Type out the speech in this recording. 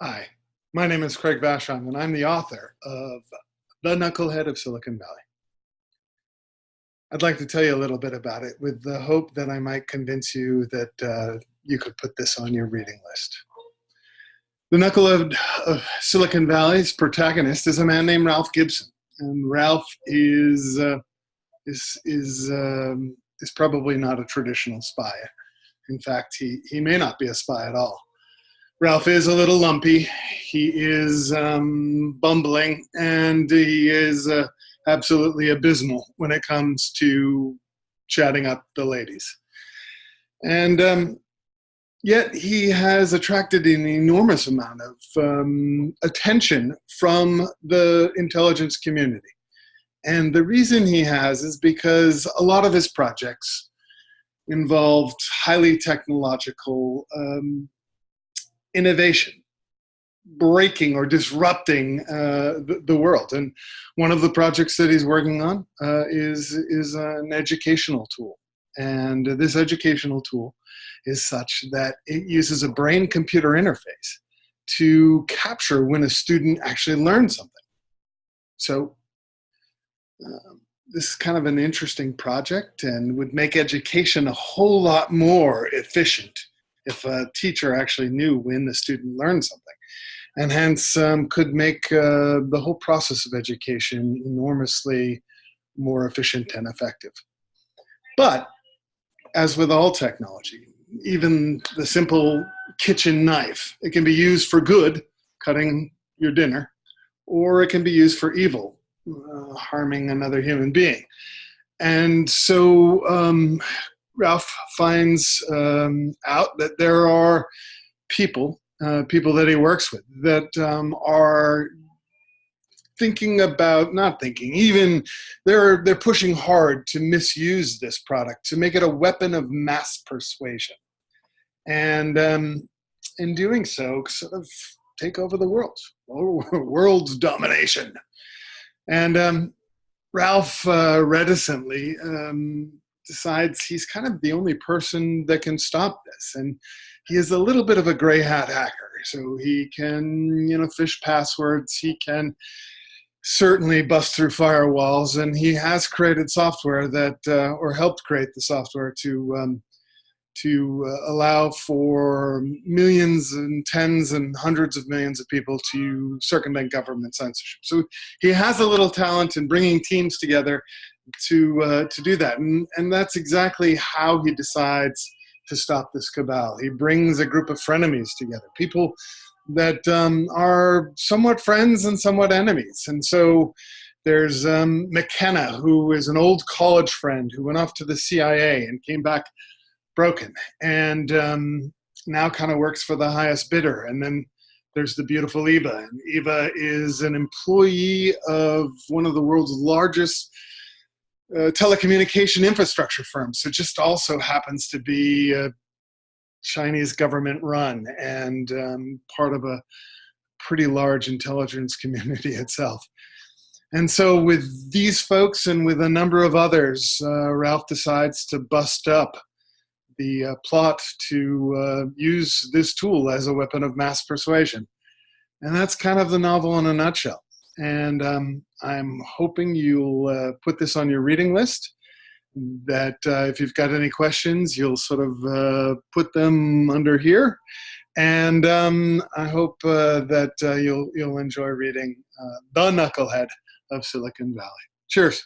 Hi, my name is Craig Vashon, and I'm the author of The Knucklehead of Silicon Valley. I'd like to tell you a little bit about it with the hope that I might convince you that you could put this on your reading list. The Knucklehead of Silicon Valley's protagonist is a man named Ralph Gibsen, and Ralph is probably not a traditional spy. In fact, he may not be a spy at all. Ralph is a little lumpy, he is bumbling, and he is absolutely abysmal when it comes to chatting up the ladies. And yet he has attracted an enormous amount of attention from the intelligence community. And the reason he has is because a lot of his projects involved highly technological innovation, breaking or disrupting the world. And one of the projects that he's working on is an educational tool. And this educational tool is such that it uses a brain-computer interface to capture when a student actually learns something. So this is kind of an interesting project and would make education a whole lot more efficient if a teacher actually knew when the student learned something, and hence could make the whole process of education enormously more efficient and effective. But as with all technology, even the simple kitchen knife, it can be used for good, cutting your dinner, or it can be used for evil, harming another human being. And so Ralph finds out that there are people that he works with that are thinking about, not thinking, even they're pushing hard to misuse this product, to make it a weapon of mass persuasion. And in doing so, sort of take over the world, world's domination. And Ralph reticently decides he's kind of the only person that can stop this. And he is a little bit of a gray hat hacker. So he can, phish passwords. He can certainly bust through firewalls. And he has created software that, or helped create the software to allow for millions and tens and hundreds of millions of people to circumvent government censorship. So he has a little talent in bringing teams together to do that. And that's exactly how he decides to stop this cabal. He brings a group of frenemies together, people that are somewhat friends and somewhat enemies. And so there's McKenna, who is an old college friend who went off to the CIA and came back broken, and now kind of works for the highest bidder. And then there's the beautiful Eva. And Eva is an employee of one of the world's largest telecommunication infrastructure firms. So it just also happens to be Chinese government run and part of a pretty large intelligence community itself. And so with these folks and with a number of others, Ralph decides to bust up the plot to use this tool as a weapon of mass persuasion. And that's kind of the novel in a nutshell. And I'm hoping you'll put this on your reading list, that if you've got any questions, you'll sort of put them under here. And I hope that you'll enjoy reading The Knucklehead of Silicon Valley. Cheers.